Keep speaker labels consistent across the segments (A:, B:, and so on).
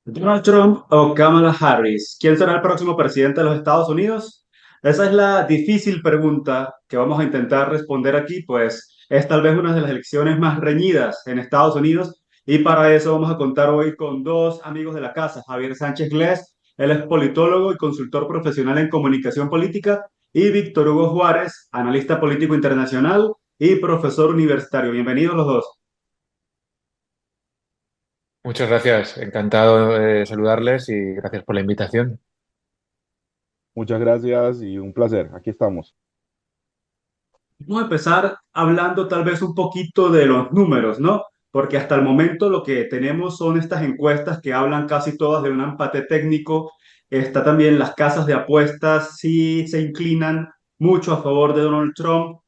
A: ¿Donald Trump o Kamala Harris? ¿Quién será el próximo presidente de los Estados Unidos? Esa es la difícil pregunta que vamos a intentar responder aquí, pues es tal vez una de las elecciones más reñidas en Estados Unidos y para eso vamos a contar hoy con dos amigos de la casa, Javier Sánchez Glés, él es politólogo y consultor profesional en comunicación política, y Víctor Hugo Juárez, analista político internacional y profesor universitario. Bienvenidos los dos.
B: Muchas gracias, encantado de saludarles y gracias por la invitación.
C: Muchas gracias y un placer. Aquí estamos.
A: Vamos a empezar hablando tal vez un poquito de los números, ¿no? Porque hasta el momento lo que tenemos son estas encuestas que hablan casi todas de un empate técnico. Está también las casas de apuestas, sí se inclinan mucho a favor de Donald Trump.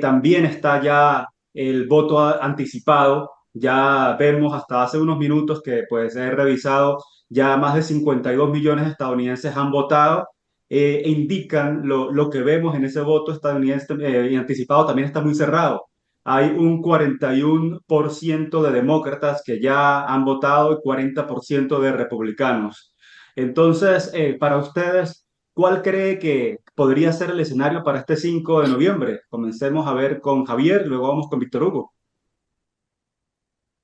A: También está ya el voto anticipado. Ya vemos hasta hace unos minutos que pues he revisado, ya más de 52 millones de estadounidenses han votado, indican lo que vemos en ese voto estadounidense y anticipado también está muy cerrado. Hay un 41% de demócratas que ya han votado y 40% de republicanos. Entonces, para ustedes, ¿cuál cree que podría ser el escenario para este 5 de noviembre? Comencemos a ver con Javier, luego vamos con Víctor Hugo.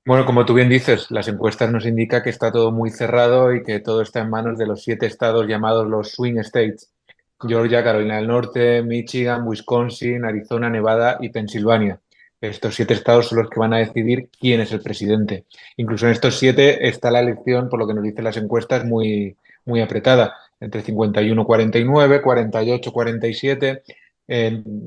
B: Bueno, como tú bien dices, las encuestas nos indican que está todo muy cerrado y que todo está en manos de los 7 estados llamados los swing states: Georgia, Carolina del Norte, Michigan, Wisconsin, Arizona, Nevada y Pensilvania. Estos 7 estados son los que van a decidir quién es el presidente. Incluso en estos 7 está la elección, por lo que nos dicen las encuestas, muy apretada, entre 51-49, 48-47.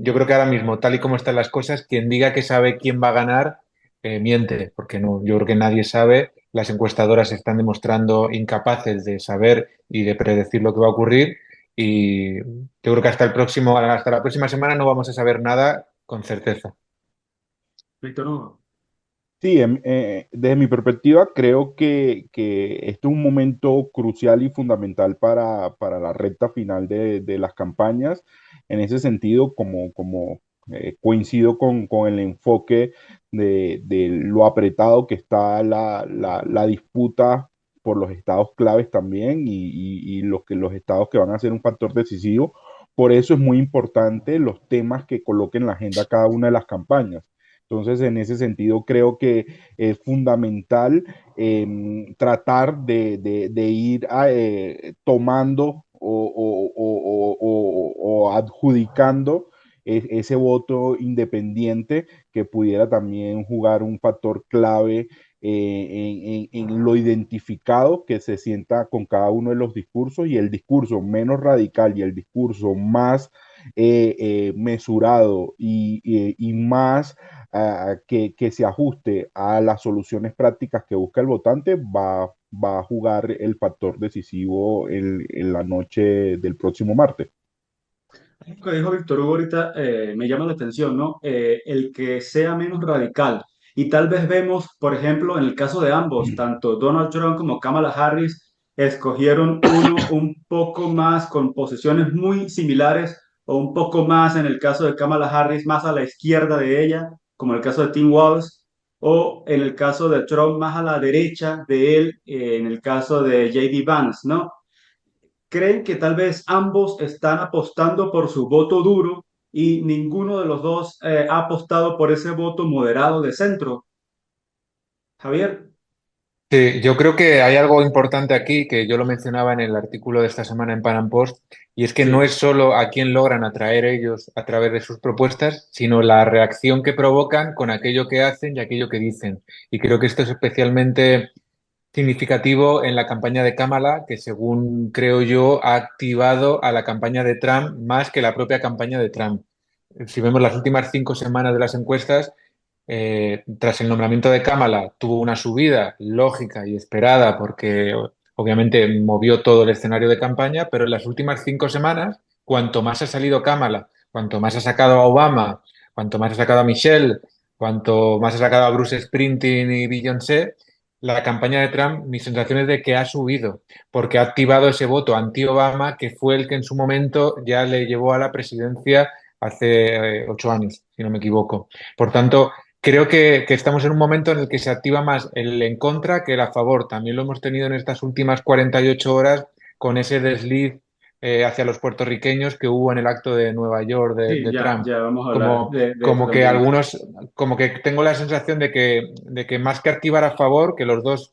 B: Yo creo que ahora mismo, tal y como están las cosas, quien diga que sabe quién va a ganar, miente, porque no, yo creo que nadie sabe. Las encuestadoras están demostrando incapaces de saber y de predecir lo que va a ocurrir. Y yo creo que hasta la próxima semana no vamos a saber nada con certeza.
A: Víctor Hugo.
C: Sí, desde mi perspectiva, creo que este es un momento crucial y fundamental para la recta final de las campañas. En ese sentido, como coincido con el enfoque de lo apretado que está la disputa por los estados claves también y los estados que van a ser un factor decisivo. Por eso es muy importante los temas que coloquen en la agenda cada una de las campañas. Entonces, en ese sentido, creo que es fundamental tratar de ir tomando o adjudicando ese voto independiente que pudiera también jugar un factor clave en lo identificado que se sienta con cada uno de los discursos, y el discurso menos radical y el discurso más mesurado y más que se ajuste a las soluciones prácticas que busca el votante va a jugar el factor decisivo en la noche del próximo martes.
A: Lo que dijo Víctor Hugo ahorita me llama la atención, ¿no? El que sea menos radical. Y tal vez vemos, por ejemplo, en el caso de ambos, tanto Donald Trump como Kamala Harris escogieron uno un poco más con posiciones muy similares o un poco más en el caso de Kamala Harris, más a la izquierda de ella, como en el caso de Tim Walz, o en el caso de Trump más a la derecha de él, en el caso de JD Vance, ¿no? Creen que tal vez ambos están apostando por su voto duro y ninguno de los dos ha apostado por ese voto moderado de centro. Javier.
B: Sí, yo creo que hay algo importante aquí que yo lo mencionaba en el artículo de esta semana en Pan Am Post, y es que no es
A: Sí.
B: solo a quién logran atraer ellos a través de sus propuestas, sino la reacción que provocan con aquello que hacen y aquello que dicen. Y creo que esto es especialmente significativo en la campaña de Kamala, que según creo yo ha activado a la campaña de Trump más que la propia campaña de Trump. Si vemos las últimas 5 semanas de las encuestas, tras el nombramiento de Kamala tuvo una subida lógica y esperada porque obviamente movió todo el escenario de campaña, pero en las últimas 5 semanas, cuanto más ha salido Kamala, cuanto más ha sacado a Obama, cuanto más ha sacado a Michelle, cuanto más ha sacado a Bruce Springsteen y Beyoncé, la campaña de Trump, mi sensación es de que ha subido, porque ha activado ese voto anti-Obama, que fue el que en su momento ya le llevó a la presidencia hace 8 años, si no me equivoco. Por tanto, creo que estamos en un momento en el que se activa más el en contra que el a favor. También lo hemos tenido en estas últimas 48 horas con ese desliz hacia los puertorriqueños que hubo en el acto de Nueva York
A: Sí,
B: de Trump.
A: ya vamos a hablar
B: Como,
A: de eso
B: como que
A: también.
B: algunos, como que tengo la sensación de que más que activar a favor, que los dos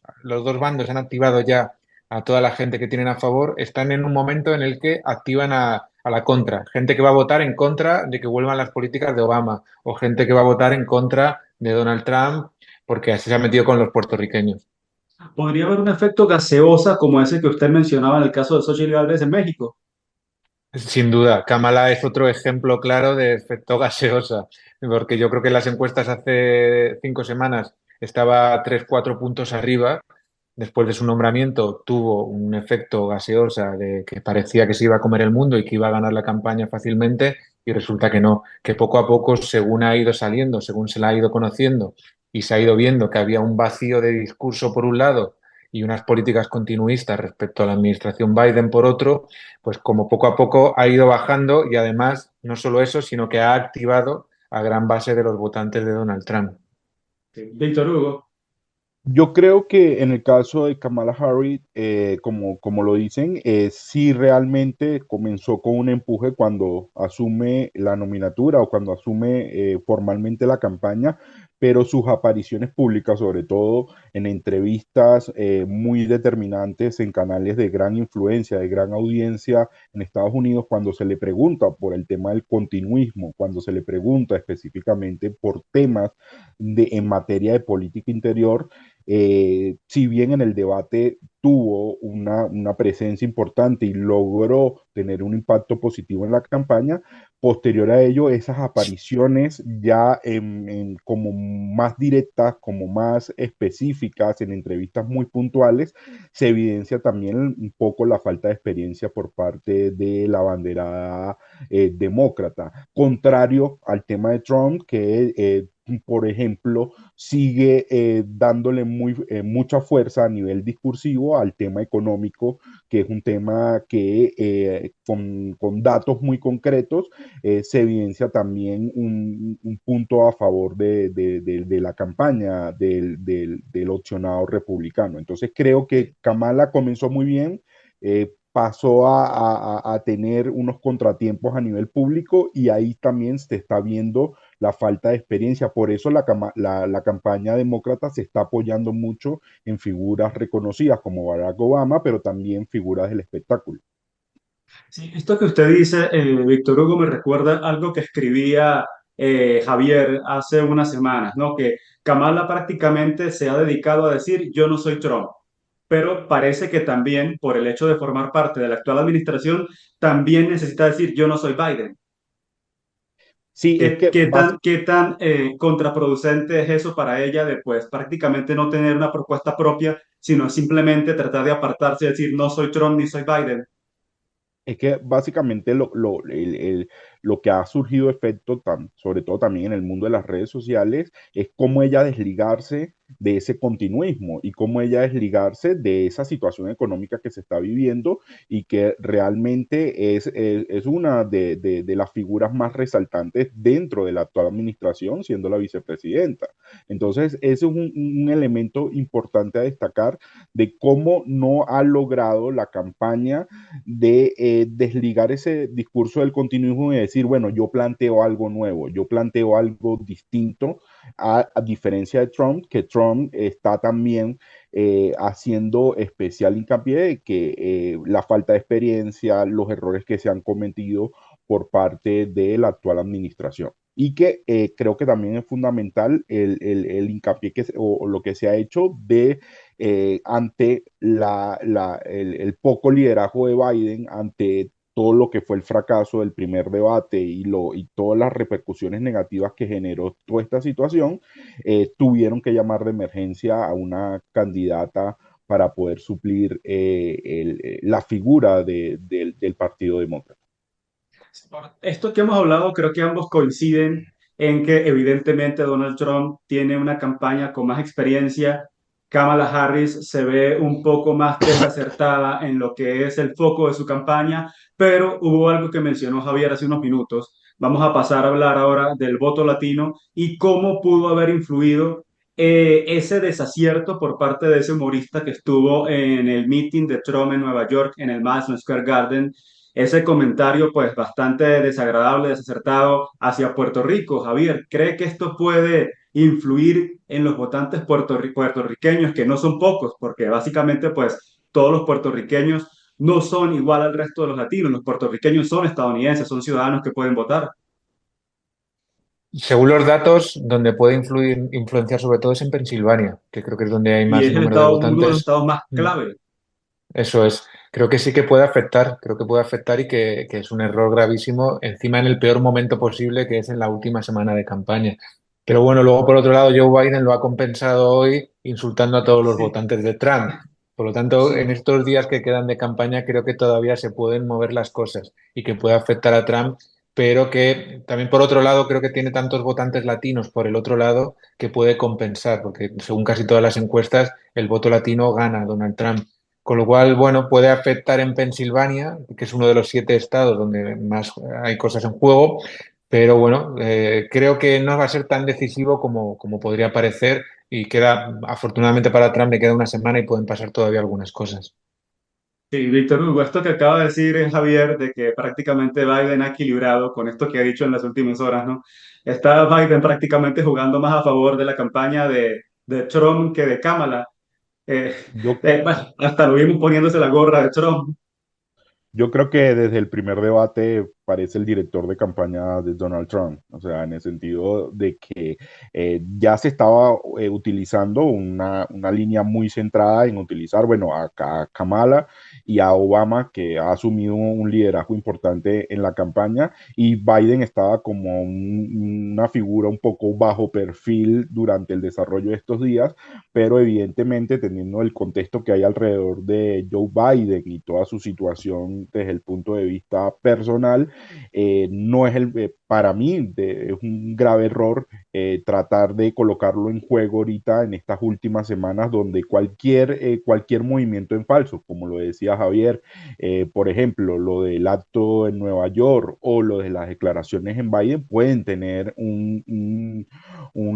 B: bandos han activado ya a toda la gente que tienen a favor, están en un momento en el que activan a la contra. Gente que va a votar en contra de que vuelvan las políticas de Obama o gente que va a votar en contra de Donald Trump porque así se ha metido con los puertorriqueños.
A: ¿Podría haber un efecto gaseosa como ese que usted mencionaba en el caso de Xochitl Gálvez en México?
B: Sin duda, Kamala es otro ejemplo claro de efecto gaseosa, porque yo creo que en las encuestas hace 5 semanas estaba 3, 4 puntos arriba. Después de su nombramiento tuvo un efecto gaseosa de que parecía que se iba a comer el mundo y que iba a ganar la campaña fácilmente y resulta que no, que poco a poco, según ha ido saliendo, según se la ha ido conociendo y se ha ido viendo que había un vacío de discurso por un lado y unas políticas continuistas respecto a la administración Biden por otro, pues como poco a poco ha ido bajando y además no solo eso, sino que ha activado a gran base de los votantes de Donald Trump.
A: Sí. Víctor Hugo.
C: Yo creo que en el caso de Kamala Harris, como lo dicen, sí realmente comenzó con un empuje cuando asume la nominatura o cuando asume formalmente la campaña, pero sus apariciones públicas, sobre todo en entrevistas muy determinantes en canales de gran influencia, de gran audiencia en Estados Unidos, cuando se le pregunta por el tema del continuismo, cuando se le pregunta específicamente por temas en materia de política interior, si bien en el debate tuvo una presencia importante y logró tener un impacto positivo en la campaña, posterior a ello, esas apariciones ya como más directas, como más específicas, en entrevistas muy puntuales, se evidencia también un poco la falta de experiencia por parte de la banderada demócrata, contrario al tema de Trump, que por ejemplo, sigue dándole mucha fuerza a nivel discursivo al tema económico, que es un tema que con datos muy concretos se evidencia también un punto a favor de la campaña del opcionado republicano. Entonces creo que Kamala comenzó muy bien. Pasó a tener unos contratiempos a nivel público y ahí también se está viendo la falta de experiencia. Por eso la campaña demócrata se está apoyando mucho en figuras reconocidas como Barack Obama, pero también figuras del espectáculo.
A: Sí, esto que usted dice, Víctor Hugo, me recuerda algo que escribía Javier hace unas semanas, ¿no? Que Kamala prácticamente se ha dedicado a decir yo no soy Trump, pero parece que también por el hecho de formar parte de la actual administración, también necesita decir yo no soy Biden.
C: Sí, es que
A: Qué tan contraproducente es eso para ella de pues prácticamente no tener una propuesta propia, sino simplemente tratar de apartarse y decir no soy Trump ni soy Biden?
C: Es que básicamente lo que ha surgido efecto, sobre todo también en el mundo de las redes sociales, es cómo ella desligarse de ese continuismo y cómo ella desligarse de esa situación económica que se está viviendo y que realmente es una de las figuras más resaltantes dentro de la actual administración, siendo la vicepresidenta. Entonces, ese es un elemento importante a destacar de cómo no ha logrado la campaña de desligar ese discurso del continuismo y decir, bueno, yo planteo algo nuevo, yo planteo algo distinto, a diferencia de Trump, que Trump está también haciendo especial hincapié de que la falta de experiencia, los errores que se han cometido por parte de la actual administración. Y que creo que también es fundamental el hincapié o lo que se ha hecho de ante el poco liderazgo de Biden, ante todo lo que fue el fracaso del primer debate y todas las repercusiones negativas que generó toda esta situación, tuvieron que llamar de emergencia a una candidata para poder suplir la figura del Partido Demócrata.
A: Esto que hemos hablado, creo que ambos coinciden en que evidentemente Donald Trump tiene una campaña con más experiencia. Kamala Harris se ve un poco más desacertada en lo que es el foco de su campaña, pero hubo algo que mencionó Javier hace unos minutos, vamos a pasar a hablar ahora del voto latino y cómo pudo haber influido ese desacierto por parte de ese humorista que estuvo en el meeting de Trump en Nueva York, en el Madison Square Garden. Ese comentario, pues, bastante desagradable, desacertado hacia Puerto Rico. Javier, ¿cree que esto puede influir en los votantes puertorriqueños, que no son pocos, porque básicamente, pues, todos los puertorriqueños no son igual al resto de los latinos? Los puertorriqueños son estadounidenses, son ciudadanos que pueden votar.
B: Según los datos, donde puede influenciar sobre todo es en Pensilvania, que creo que es donde hay
A: Y
B: más
A: es el
B: número de
A: estado, uno de los
B: votantes.
A: estados más
B: Mm.
A: clave.
B: Eso es. Creo que sí que puede afectar, creo que puede afectar y que es un error gravísimo, encima en el peor momento posible, que es en la última semana de campaña. Pero bueno, luego por otro lado, Joe Biden lo ha compensado hoy insultando a todos los
A: Sí,
B: votantes de Trump. Por lo tanto, en
A: sí.
B: estos días que quedan de campaña, creo que todavía se pueden mover las cosas y que puede afectar a Trump, pero que también por otro lado creo que tiene tantos votantes latinos por el otro lado que puede compensar, porque según casi todas las encuestas, el voto latino gana a Donald Trump. Con lo cual, bueno, puede afectar en Pensilvania, que es uno de los 7 estados donde más hay cosas en juego, pero bueno, creo que no va a ser tan decisivo como podría parecer y queda, afortunadamente para Trump, le queda una semana y pueden pasar todavía algunas cosas.
A: Sí, Víctor Hugo, esto que acaba de decir Javier, de que prácticamente Biden ha equilibrado con esto que ha dicho en las últimas horas, ¿no? Está Biden prácticamente jugando más a favor de la campaña de Trump que de Kamala. Eh,
C: Yo,
A: bueno, hasta lo vimos poniéndose la gorra de Trump.
C: Yo creo que desde el primer debate parece el director de campaña de Donald Trump, o sea, en el sentido de que ya se estaba utilizando una línea muy centrada en utilizar, bueno, a Kamala y a Obama, que ha asumido un liderazgo importante en la campaña, y Biden estaba como una figura un poco bajo perfil durante el desarrollo de estos días, pero evidentemente teniendo el contexto que hay alrededor de Joe Biden y toda su situación desde el punto de vista personal, no es para mí es un grave error tratar de colocarlo en juego ahorita en estas últimas semanas donde cualquier movimiento en falso, como lo decía Javier, por ejemplo, lo del acto en Nueva York o lo de las declaraciones en Biden pueden tener un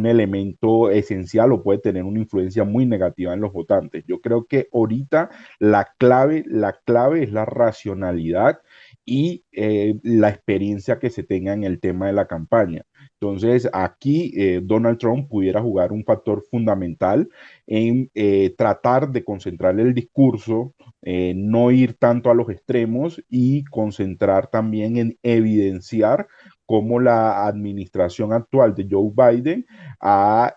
C: elemento esencial o puede tener una influencia muy negativa en los votantes. Yo creo que ahorita la clave es la racionalidad y la experiencia que se tenga en el tema de la campaña. Entonces, aquí Donald Trump pudiera jugar un factor fundamental en tratar de concentrar el discurso, no ir tanto a los extremos y concentrar también en evidenciar cómo la administración actual de Joe Biden ha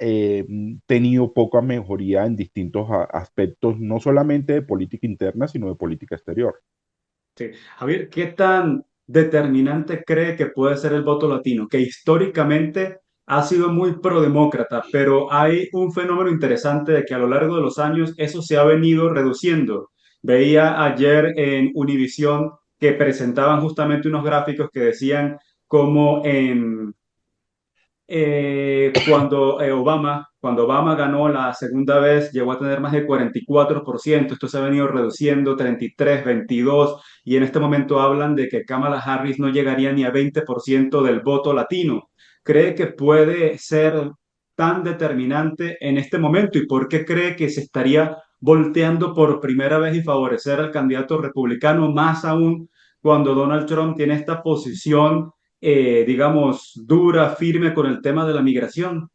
C: tenido poca mejoría en distintos aspectos, no solamente de política interna, sino de política exterior.
A: Sí. Javier, ¿qué tan determinante cree que puede ser el voto latino? Que históricamente ha sido muy prodemócrata, pero hay un fenómeno interesante de que a lo largo de los años eso se ha venido reduciendo. Veía ayer en Univisión que presentaban justamente unos gráficos que decían cómo en cuando Obama ganó la segunda vez, llegó a tener más de 44%. Esto se ha venido reduciendo, 33, 22, y en este momento hablan de que Kamala Harris no llegaría ni a 20% del voto latino. ¿Cree que puede ser tan determinante en este momento? ¿Y por qué cree que se estaría volteando por primera vez y favorecer al candidato republicano, más aún cuando Donald Trump tiene esta posición, digamos, dura, firme con el tema de la migración?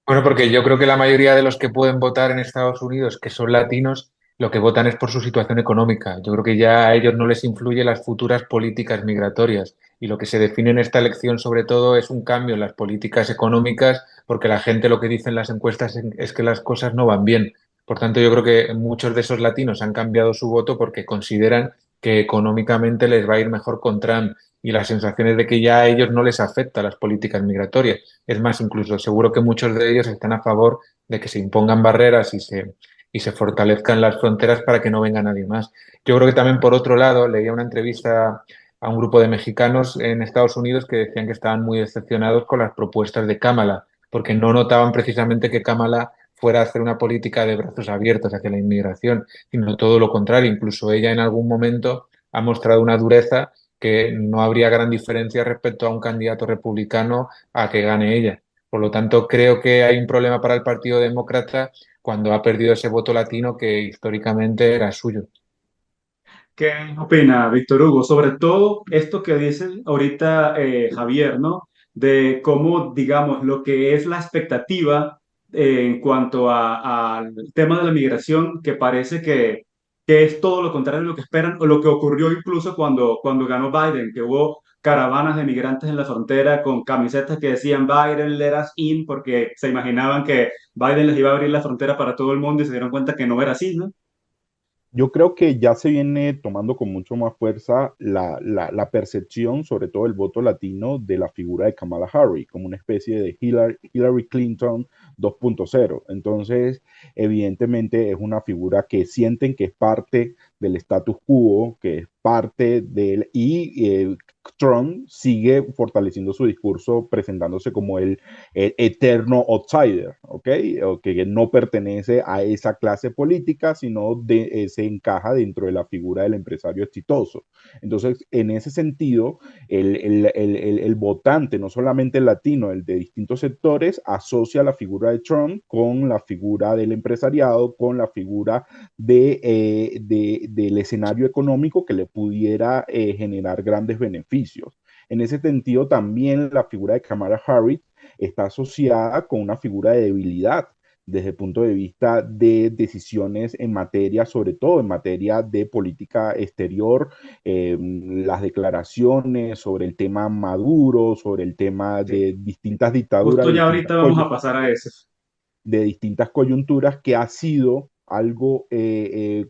B: Bueno, porque yo creo que la mayoría de los que pueden votar en Estados Unidos, que son latinos, lo que votan es por su situación económica. Yo creo que ya a ellos no les influye las futuras políticas migratorias. Y lo que se define en esta elección, sobre todo, es un cambio en las políticas económicas, porque la gente lo que dicen las encuestas es que las cosas no van bien. Por tanto, yo creo que muchos de esos latinos han cambiado su voto porque consideran que económicamente les va a ir mejor con Trump. Y la sensación es de que ya a ellos no les afecta las políticas migratorias. Es más, incluso seguro que muchos de ellos están a favor de que se impongan barreras y se fortalezcan las fronteras para que no venga nadie más. Yo creo que también, por otro lado, leía una entrevista a un grupo de mexicanos en Estados Unidos que decían que estaban muy decepcionados con las propuestas de Kamala, porque no notaban precisamente que Kamala fuera a hacer una política de brazos abiertos hacia la inmigración, sino todo lo contrario. Incluso ella en algún momento ha mostrado una dureza que no habría gran diferencia respecto a un candidato republicano a que gane ella. Por lo tanto, creo que hay un problema para el Partido Demócrata cuando ha perdido ese voto latino que históricamente era suyo.
A: ¿Qué opina Víctor Hugo? Sobre todo esto que dice ahorita Javier, ¿no? De cómo, digamos, lo que es la expectativa en cuanto al tema de la migración, que parece que es todo lo contrario de lo que esperan, o lo que ocurrió incluso cuando ganó Biden, que hubo caravanas de migrantes en la frontera con camisetas que decían Biden, let us in, porque se imaginaban que Biden les iba a abrir la frontera para todo el mundo y se dieron cuenta que no era así, ¿no?
C: Yo creo que ya se viene tomando con mucho más fuerza la percepción, sobre todo el voto latino, de la figura de Kamala Harris, como una especie de Hillary Clinton 2.0. Entonces, evidentemente es una figura que sienten que es parte del status quo, que es parte del... Y Trump sigue fortaleciendo su discurso, presentándose como el eterno outsider, ¿ok? O que no pertenece a esa clase política, sino se encaja dentro de la figura del empresario exitoso. Entonces, en ese sentido, el votante, no solamente el latino, el de distintos sectores, asocia la figura de Trump con la figura del empresariado, con la figura del escenario económico que le pudiera generar grandes beneficios. En ese sentido, también la figura de Kamala Harris está asociada con una figura de debilidad desde el punto de vista de decisiones en materia, sobre todo en materia de política exterior, las declaraciones sobre el tema Maduro, sobre el tema
A: Sí.
C: de distintas dictaduras,
A: Justo ya ahorita vamos a pasar a eso.
C: de distintas coyunturas que ha sido algo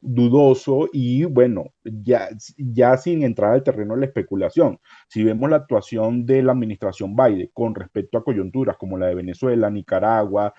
C: dudoso y bueno, ya sin entrar al terreno de la especulación. Si vemos la actuación de la administración Biden con respecto a coyunturas como la de Venezuela, Nicaragua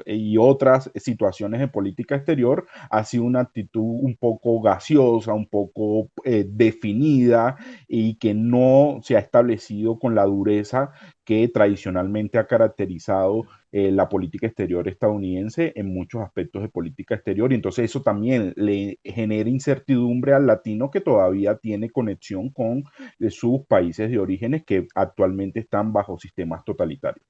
C: y otras situaciones de política exterior, ha sido una actitud un poco gaseosa, un poco definida y que no se ha establecido con la dureza que tradicionalmente ha caracterizado la política exterior estadounidense en muchos aspectos de política exterior y entonces eso también le genera incertidumbre al latino que todavía tiene conexión con sus países de orígenes que actualmente están bajo sistemas totalitarios.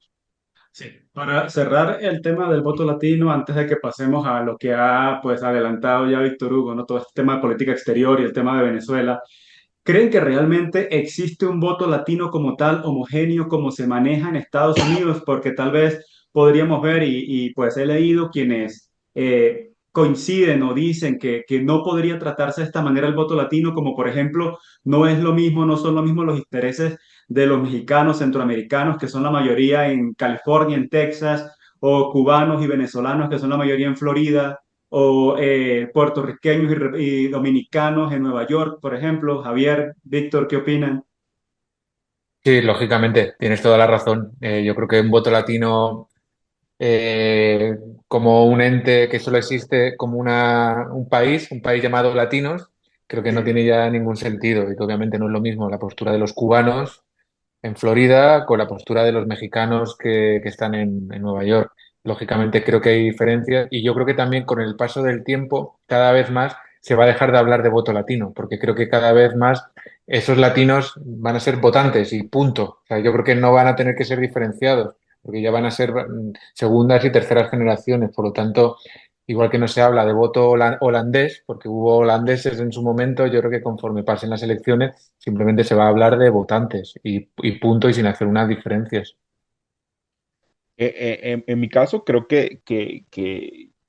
A: Sí, para cerrar el tema del voto latino, antes de que pasemos a lo que ha pues adelantado ya Víctor Hugo, ¿no? Todo este tema de política exterior y el tema de Venezuela, ¿creen que realmente existe un voto latino como tal, homogéneo, como se maneja en Estados Unidos? Porque tal vez podríamos ver, pues he leído quienes coinciden o dicen que no podría tratarse de esta manera el voto latino, como por ejemplo, no es lo mismo, no son lo mismo los intereses de los mexicanos, centroamericanos, que son la mayoría en California, en Texas, o cubanos y venezolanos, que son la mayoría en Florida, o puertorriqueños y dominicanos en Nueva York, por ejemplo. Javier, Víctor, ¿qué opinan?
B: Sí, lógicamente, tienes toda la razón. Yo creo que un voto latino eh, como un ente que solo existe como un país llamado latinos, creo que no
A: Sí,
B: tiene ya ningún sentido y que obviamente no es lo mismo la postura de los cubanos en Florida con la postura de los mexicanos que están en Nueva York. Lógicamente creo que hay diferencias y yo creo que también con el paso del tiempo cada vez más se va a dejar de hablar de voto latino, porque creo que cada vez más esos latinos van a ser votantes y punto. O sea, yo creo que no van a tener que ser diferenciados, porque ya van a ser segundas y terceras generaciones. Por lo tanto, igual que no se habla de voto holandés, porque hubo holandeses en su momento, yo creo que conforme pasen las elecciones simplemente se va a hablar de votantes y punto y sin hacer unas diferencias.
C: En mi caso, creo que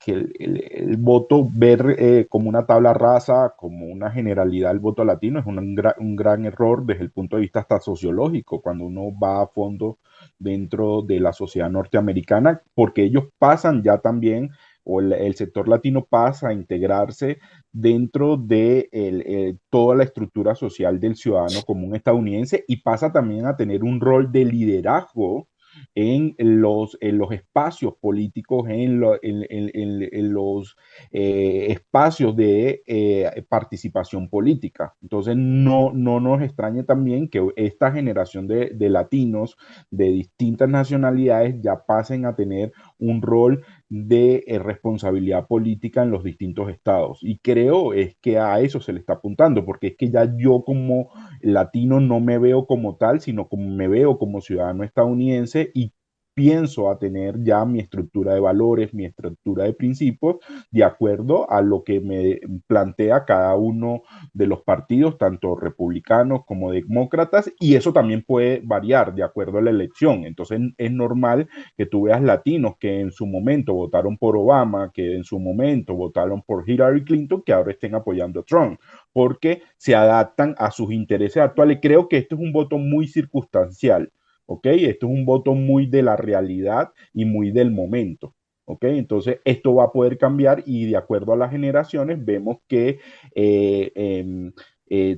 C: el voto, ver como una tabla rasa, como una generalidad el voto latino, es un gran error desde el punto de vista hasta sociológico, cuando uno va a fondo dentro de la sociedad norteamericana, porque ellos pasan ya también, o el sector latino pasa a integrarse dentro de toda la estructura social del ciudadano común estadounidense y pasa también a tener un rol de liderazgo en los espacios políticos, en los espacios de participación política. Entonces, no nos extrañe también que esta generación de latinos de distintas nacionalidades ya pasen a tener un rol de responsabilidad política en los distintos estados. Y creo es que a eso se le está apuntando, porque es que ya yo como latino no me veo como tal, sino como me veo como ciudadano estadounidense y pienso a tener ya mi estructura de valores, mi estructura de principios, de acuerdo a lo que me plantea cada uno de los partidos, tanto republicanos como demócratas, y eso también puede variar de acuerdo a la elección. Entonces es normal que tú veas latinos que en su momento votaron por Obama, que en su momento votaron por Hillary Clinton, que ahora estén apoyando a Trump, porque se adaptan a sus intereses actuales. Creo que esto es un voto muy circunstancial, ¿ok? Esto es un voto muy de la realidad y muy del momento. ¿Ok? Entonces, esto va a poder cambiar y de acuerdo a las generaciones vemos que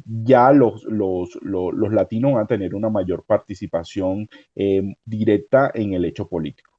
C: ya los latinos van a tener una mayor participación directa en el hecho político.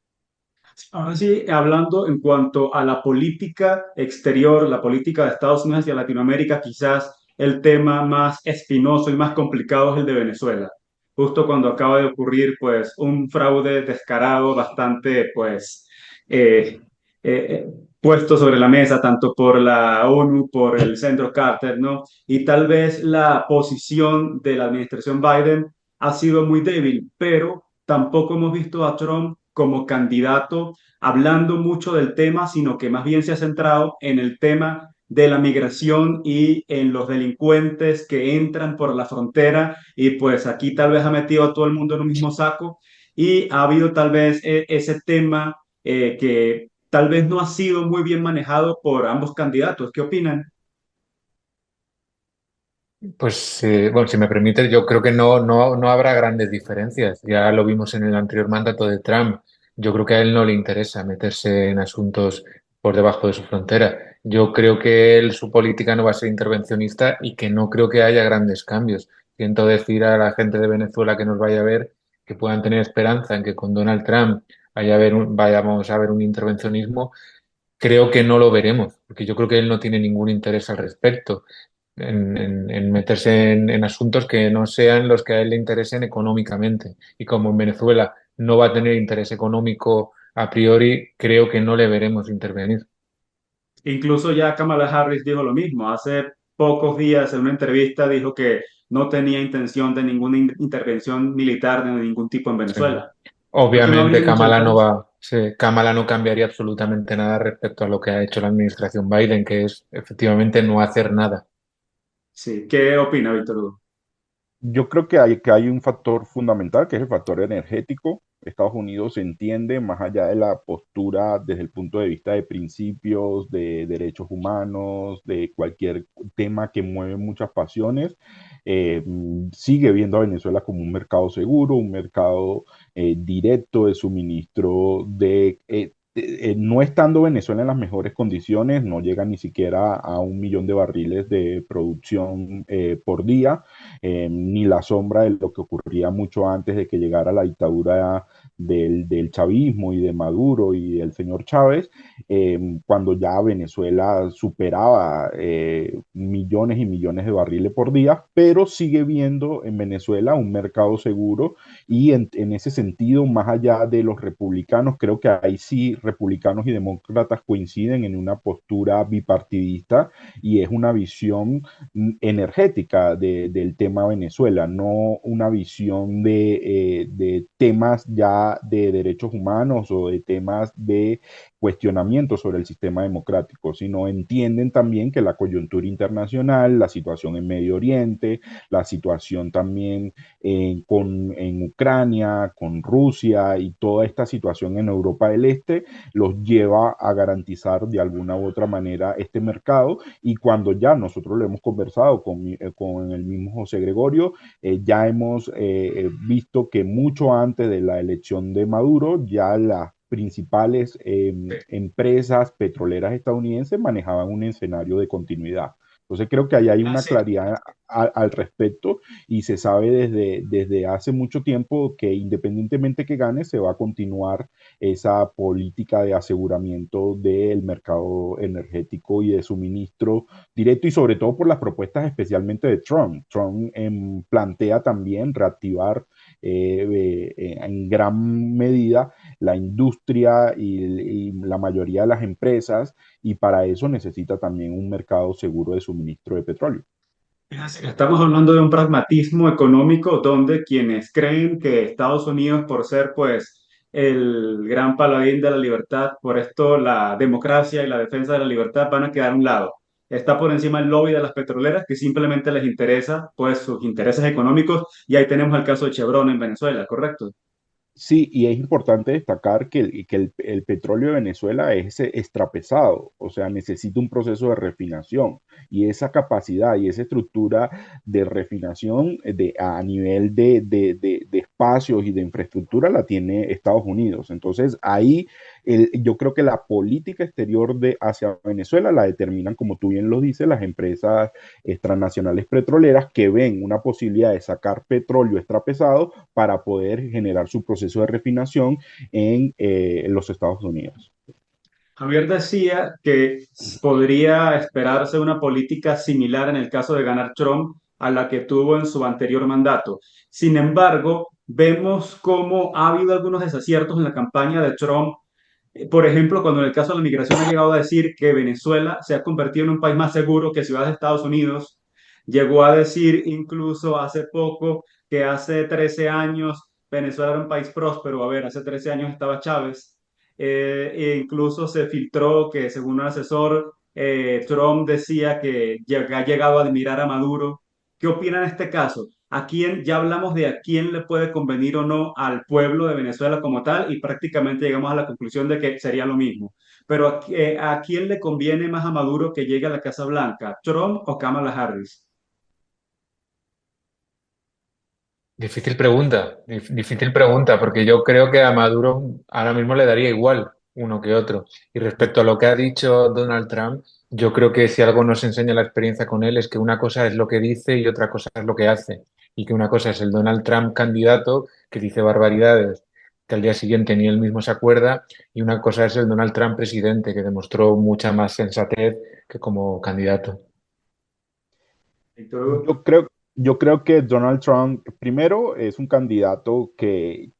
A: Ahora sí, hablando en cuanto a la política exterior, la política de Estados Unidos hacia Latinoamérica, quizás el tema más espinoso y más complicado es el de Venezuela. Justo cuando acaba de ocurrir, pues, un fraude descarado, bastante, pues, eh, eh, puesto sobre la mesa, tanto por la ONU, por el Centro Carter, ¿no? Y tal vez la posición de la administración Biden ha sido muy débil, pero tampoco hemos visto a Trump como candidato hablando mucho del tema, sino que más bien se ha centrado en el tema de la migración y en los delincuentes que entran por la frontera y pues aquí tal vez ha metido a todo el mundo en un mismo saco y ha habido tal vez ese tema que tal vez no ha sido muy bien manejado por ambos candidatos. ¿Qué opinan?
B: Pues, bueno, si me permite, yo creo que no habrá grandes diferencias. Ya lo vimos en el anterior mandato de Trump. Yo creo que a él no le interesa meterse en asuntos por debajo de su frontera. Yo creo que él, su política no va a ser intervencionista y que no creo que haya grandes cambios. Siento decir a la gente de Venezuela que nos vaya a ver que puedan tener esperanza en que con Donald Trump vayamos a ver un intervencionismo. Creo que no lo veremos, porque yo creo que él no tiene ningún interés al respecto en meterse en asuntos que no sean los que a él le interesen económicamente. Y como en Venezuela no va a tener interés económico a priori, creo que no le veremos intervenir.
A: Incluso ya Kamala Harris dijo lo mismo. Hace pocos días en una entrevista dijo que no tenía intención de ninguna intervención militar de ningún tipo en
B: Sí.
A: Venezuela. Entonces no ha
B: Obviamente,
A: habido mucha diferencia.
B: Kamala no cambiaría absolutamente nada respecto a lo que ha hecho la administración Biden, que es efectivamente no hacer nada.
A: Sí, ¿qué opina Víctor Hugo?
C: Yo creo que hay un factor fundamental, que es el factor energético. Estados Unidos se entiende más allá de la postura desde el punto de vista de principios, de derechos humanos, de cualquier tema que mueve muchas pasiones. Sigue viendo a Venezuela como un mercado seguro, un mercado directo de suministro no estando Venezuela en las mejores condiciones, no llega ni siquiera a 1 millón de barriles de producción por día, ni la sombra de lo que ocurría mucho antes de que llegara la dictadura del chavismo y de Maduro y del señor Chávez, cuando ya Venezuela superaba millones y millones de barriles por día, pero sigue viendo en Venezuela un mercado seguro y en ese sentido, más allá de los republicanos, creo que ahí sí republicanos y demócratas coinciden en una postura bipartidista y es una visión energética del tema Venezuela, no una visión de temas ya de derechos humanos o de temas de cuestionamiento sobre el sistema democrático, sino entienden también que la coyuntura internacional, la situación en Medio Oriente, la situación también en Ucrania, con Rusia y toda esta situación en Europa del Este, los lleva a garantizar de alguna u otra manera este mercado y cuando ya nosotros lo hemos conversado con el mismo José Gregorio, ya hemos visto que mucho antes de la elección de Maduro, ya las principales empresas petroleras estadounidenses manejaban un escenario de continuidad. Entonces creo que ahí hay
A: Ah,
C: una
A: sí.
C: claridad al respecto y se sabe desde hace mucho tiempo que independientemente que gane, se va a continuar esa política de aseguramiento del mercado energético y de suministro directo y sobre todo por las propuestas especialmente de Trump. Trump plantea también reactivar en gran medida la industria y la mayoría de las empresas y para eso necesita también un mercado seguro de suministro de petróleo.
A: Es decir, estamos hablando de un pragmatismo económico donde quienes creen que Estados Unidos, por ser pues el gran paladín de la libertad, por esto la democracia y la defensa de la libertad van a quedar a un lado. Está por encima el lobby de las petroleras que simplemente les interesa pues sus intereses económicos y ahí tenemos el caso de Chevron en Venezuela, ¿correcto?
C: Sí, y es importante destacar que el petróleo de Venezuela es extrapesado, o sea, necesita un proceso de refinación y esa capacidad y esa estructura de refinación a nivel de espacios y de infraestructura la tiene Estados Unidos. Entonces, ahí yo creo que la política exterior hacia Venezuela la determinan, como tú bien lo dices, las empresas transnacionales petroleras que ven una posibilidad de sacar petróleo extrapesado para poder generar su proceso de refinación en los Estados Unidos.
A: Javier decía que podría esperarse una política similar en el caso de ganar Trump a la que tuvo en su anterior mandato. Sin embargo, vemos cómo ha habido algunos desaciertos en la campaña de Trump. Por ejemplo, cuando en el caso de la migración ha llegado a decir que Venezuela se ha convertido en un país más seguro que ciudades de Estados Unidos. Llegó a decir incluso hace poco que hace 13 años Venezuela era un país próspero. A ver, hace 13 años estaba Chávez. E incluso se filtró que, según un asesor, Trump decía que ha llegado a admirar a Maduro. ¿Qué opina en este caso? ¿A quién, ya hablamos de a quién le puede convenir o no al pueblo de Venezuela como tal y prácticamente llegamos a la conclusión de que sería lo mismo? Pero ¿a quién le conviene más a Maduro que llegue a la Casa Blanca? ¿Trump o Kamala Harris?
B: Difícil pregunta, porque yo creo que a Maduro ahora mismo le daría igual uno que otro. Y respecto a lo que ha dicho Donald Trump, yo creo que si algo nos enseña la experiencia con él es que una cosa es lo que dice y otra cosa es lo que hace. Y que una cosa es el Donald Trump candidato que dice barbaridades que al día siguiente ni él mismo se acuerda, y una cosa es el Donald Trump presidente que demostró mucha más sensatez que como candidato.
A: Víctor,
C: Yo creo, yo creo que Donald Trump, primero, es un candidato que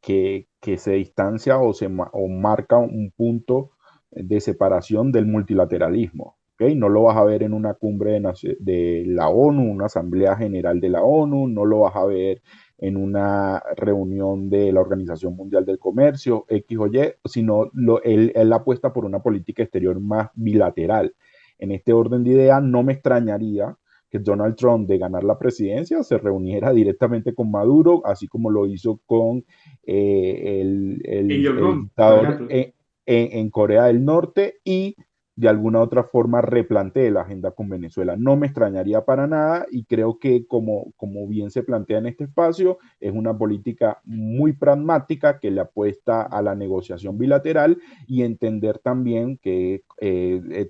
C: se distancia o marca un punto de separación del multilateralismo. ¿Ok? No lo vas a ver en una cumbre de la ONU, una asamblea general de la ONU, no lo vas a ver en una reunión de la Organización Mundial del Comercio, X o Y, sino él apuesta por una política exterior más bilateral. En este orden de ideas, no me extrañaría que Donald Trump, de ganar la presidencia, se reuniera directamente con Maduro, así como lo hizo con
A: Kim
C: el
A: Jong-un, por
C: dictador
A: ejemplo.
C: en Corea del Norte y de alguna otra forma replantee la agenda con Venezuela. No me extrañaría para nada y creo que como bien se plantea en este espacio, es una política muy pragmática que le apuesta a la negociación bilateral y entender también que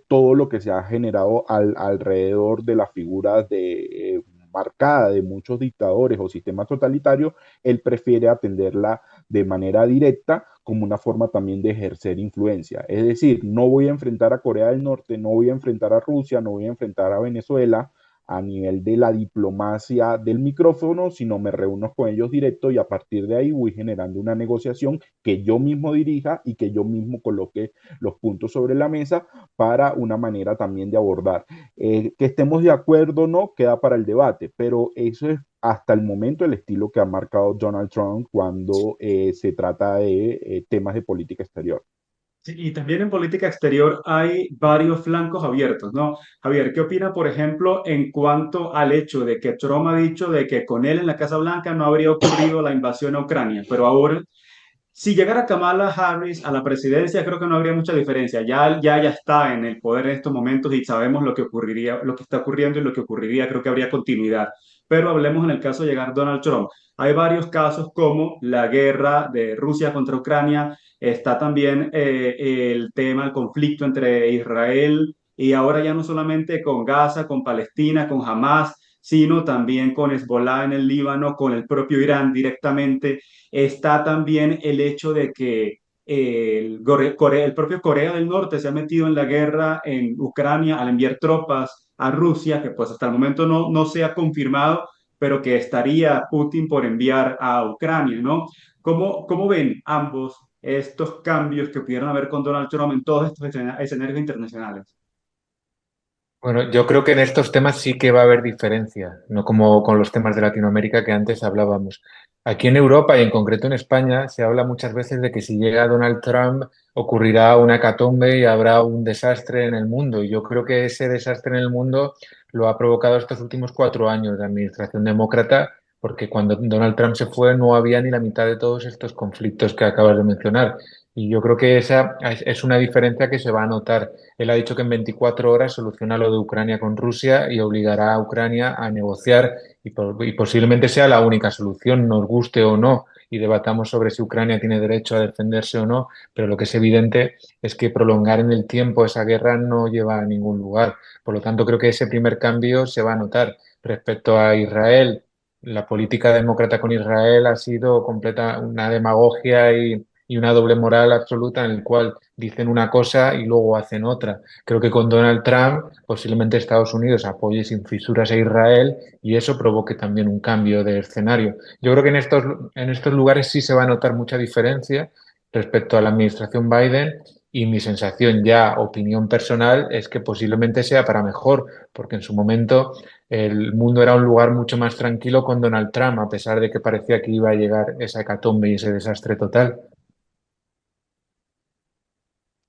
C: todo lo que se ha generado alrededor de las figuras marcada de muchos dictadores o sistemas totalitarios, él prefiere atenderla de manera directa como una forma también de ejercer influencia. Es decir, no voy a enfrentar a Corea del Norte, no voy a enfrentar a Rusia, no voy a enfrentar a Venezuela a nivel de la diplomacia del micrófono, sino me reúno con ellos directo y a partir de ahí voy generando una negociación que yo mismo dirija y que yo mismo coloque los puntos sobre la mesa para una manera también de abordar. Que estemos de acuerdo o no, queda para el debate, pero eso es hasta el momento el estilo que ha marcado Donald Trump cuando se trata de temas de política exterior.
A: Sí, y también en política exterior hay varios flancos abiertos, ¿no? Javier, ¿qué opina, por ejemplo, en cuanto al hecho de que Trump ha dicho de que con él en la Casa Blanca no habría ocurrido la invasión a Ucrania, pero ahora si llegara Kamala Harris a la presidencia, creo que no habría mucha diferencia. Ya está en el poder en estos momentos y sabemos lo que ocurriría, lo que está ocurriendo y lo que ocurriría. Creo que habría continuidad. Pero hablemos en el caso de llegar Donald Trump. Hay varios casos como la guerra de Rusia contra Ucrania. Está también el tema, el conflicto entre Israel y ahora ya no solamente con Gaza, con Palestina, con Hamas, sino también con Hezbollah en el Líbano, con el propio Irán directamente. Está también el hecho de que el propio Corea del Norte se ha metido en la guerra en Ucrania al enviar tropas a Rusia, que pues hasta el momento no se ha confirmado, pero que estaría Putin por enviar a Ucrania, ¿no? ¿Cómo ven ambos estos cambios que pudieron haber con Donald Trump en todos estos escenarios internacionales?
B: Bueno, yo creo que en estos temas sí que va a haber diferencia, no como con los temas de Latinoamérica que antes hablábamos. Aquí en Europa y en concreto en España se habla muchas veces de que si llega Donald Trump ocurrirá una hecatombe y habrá un desastre en el mundo. Y yo creo que ese desastre en el mundo lo ha provocado estos últimos 4 años de administración demócrata, porque cuando Donald Trump se fue no había ni la mitad de todos estos conflictos que acabas de mencionar. Y yo creo que esa es una diferencia que se va a notar. Él ha dicho que en 24 horas soluciona lo de Ucrania con Rusia y obligará a Ucrania a negociar y posiblemente sea la única solución, nos guste o no, y debatamos sobre si Ucrania tiene derecho a defenderse o no, pero lo que es evidente es que prolongar en el tiempo esa guerra no lleva a ningún lugar. Por lo tanto, creo que ese primer cambio se va a notar. Respecto a Israel, la política demócrata con Israel ha sido completa, una demagogia y una doble moral absoluta en el cual dicen una cosa y luego hacen otra. Creo que con Donald Trump posiblemente Estados Unidos apoye sin fisuras a Israel y eso provoque también un cambio de escenario. Yo creo que en estos lugares sí se va a notar mucha diferencia respecto a la administración Biden y mi sensación ya, opinión personal, es que posiblemente sea para mejor, porque en su momento el mundo era un lugar mucho más tranquilo con Donald Trump, a pesar de que parecía que iba a llegar esa hecatombe y ese desastre total.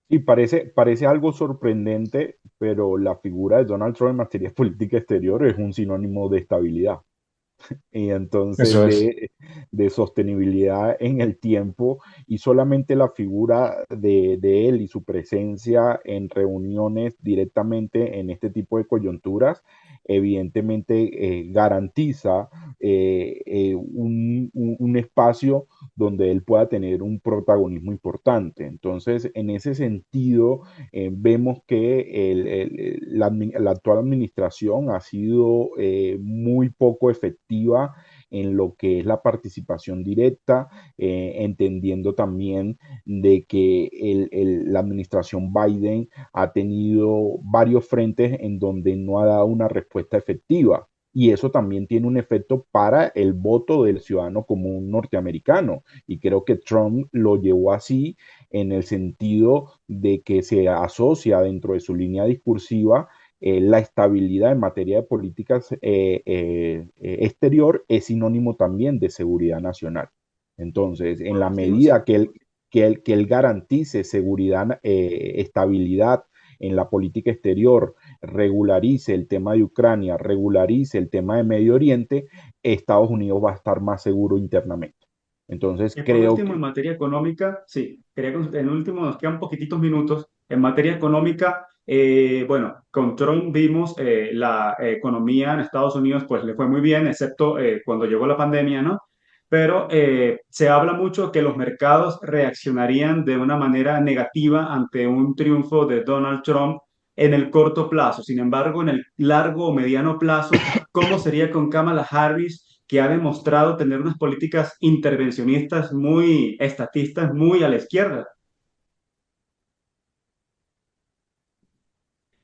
C: Y parece algo sorprendente, pero la figura de Donald Trump en materia de política exterior es un sinónimo de estabilidad y entonces
B: Eso es.
C: de sostenibilidad en el tiempo y solamente la figura de él y su presencia en reuniones directamente en este tipo de coyunturas evidentemente garantiza un espacio donde él pueda tener un protagonismo importante. Entonces, en ese sentido, vemos que la actual administración ha sido muy poco efectiva en lo que es la participación directa, entendiendo también de que la administración Biden ha tenido varios frentes en donde no ha dado una respuesta efectiva. Y eso también tiene un efecto para el voto del ciudadano común norteamericano. Y creo que Trump lo llevó así en el sentido de que se asocia dentro de su línea discursiva la estabilidad en materia de políticas exterior es sinónimo también de seguridad nacional. Entonces, en la
A: Bueno, sí, sí.
C: medida que él garantice seguridad, estabilidad en la política exterior, regularice el tema de Ucrania, regularice el tema de Medio Oriente, Estados Unidos va a estar más seguro internamente. Entonces,
A: Y por
C: creo
A: último, en
C: que
A: materia económica, sí, en último nos quedan poquititos minutos. En materia económica, bueno, con Trump vimos la economía en Estados Unidos, pues le fue muy bien, excepto cuando llegó la pandemia, ¿no? Pero se habla mucho que los mercados reaccionarían de una manera negativa ante un triunfo de Donald Trump en el corto plazo. Sin embargo, en el largo o mediano plazo, ¿cómo sería con Kamala Harris, que ha demostrado tener unas políticas intervencionistas muy estatistas, muy a la izquierda?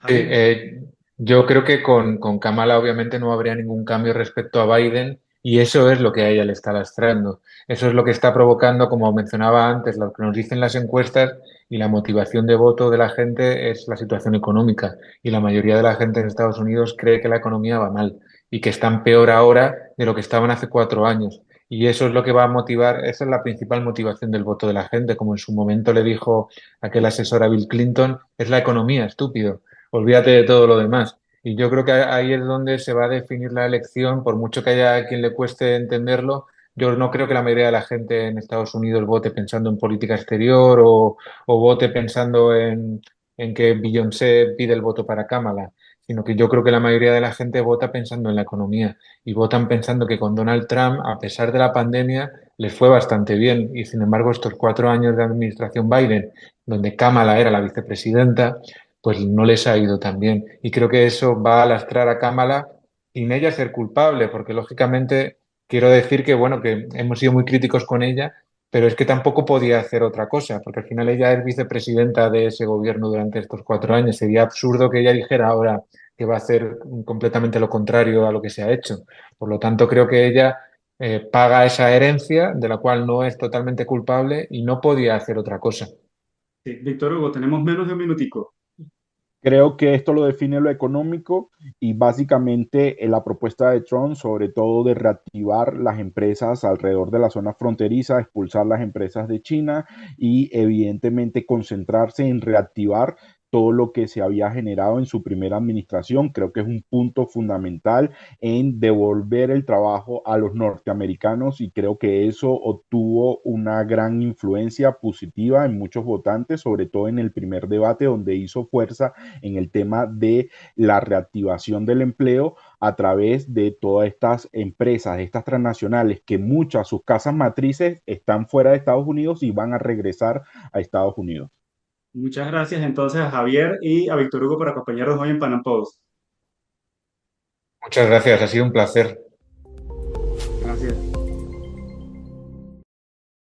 B: Sí,
A: Javier.
B: yo creo que con Kamala obviamente no habría ningún cambio respecto a Biden y eso es lo que a ella le está lastrando. Eso es lo que está provocando, como mencionaba antes, lo que nos dicen las encuestas y la motivación de voto de la gente es la situación económica. Y la mayoría de la gente en Estados Unidos cree que la economía va mal y que están peor ahora de lo que estaban hace 4 años. Y eso es lo que va a motivar, esa es la principal motivación del voto de la gente, como en su momento le dijo aquel asesor a Bill Clinton, es la economía, estúpido. Olvídate de todo lo demás. Y yo creo que ahí es donde se va a definir la elección, por mucho que haya a quien le cueste entenderlo. Yo no creo que la mayoría de la gente en Estados Unidos vote pensando en política exterior o vote pensando en que Beyoncé pide el voto para Kamala, sino que yo creo que la mayoría de la gente vota pensando en la economía y votan pensando que con Donald Trump, a pesar de la pandemia, les fue bastante bien. Y sin embargo, estos 4 años de administración Biden, donde Kamala era la vicepresidenta, pues no les ha ido tan bien. Y creo que eso va a lastrar a Kamala sin ella ser culpable, porque lógicamente quiero decir que, bueno, que hemos sido muy críticos con ella, pero es que tampoco podía hacer otra cosa, porque al final ella es vicepresidenta de ese gobierno durante estos 4 años. Sería absurdo que ella dijera ahora que va a hacer completamente lo contrario a lo que se ha hecho. Por lo tanto, creo que ella paga esa herencia de la cual no es totalmente culpable y no podía hacer otra cosa.
A: Sí, Víctor Hugo, tenemos menos de un minutico.
C: Creo que esto lo define lo económico y básicamente la propuesta de Trump, sobre todo de reactivar las empresas alrededor de la zona fronteriza, expulsar las empresas de China y evidentemente concentrarse en reactivar todo lo que se había generado en su primera administración. Creo que es un punto fundamental en devolver el trabajo a los norteamericanos y creo que eso obtuvo una gran influencia positiva en muchos votantes, sobre todo en el primer debate donde hizo fuerza en el tema de la reactivación del empleo a través de todas estas empresas, estas transnacionales, que muchas, sus casas matrices están fuera de Estados Unidos y van a regresar a Estados Unidos.
A: Muchas gracias entonces a Javier y a Víctor Hugo por acompañarnos hoy en Panam Post.
B: Muchas gracias, ha sido un placer.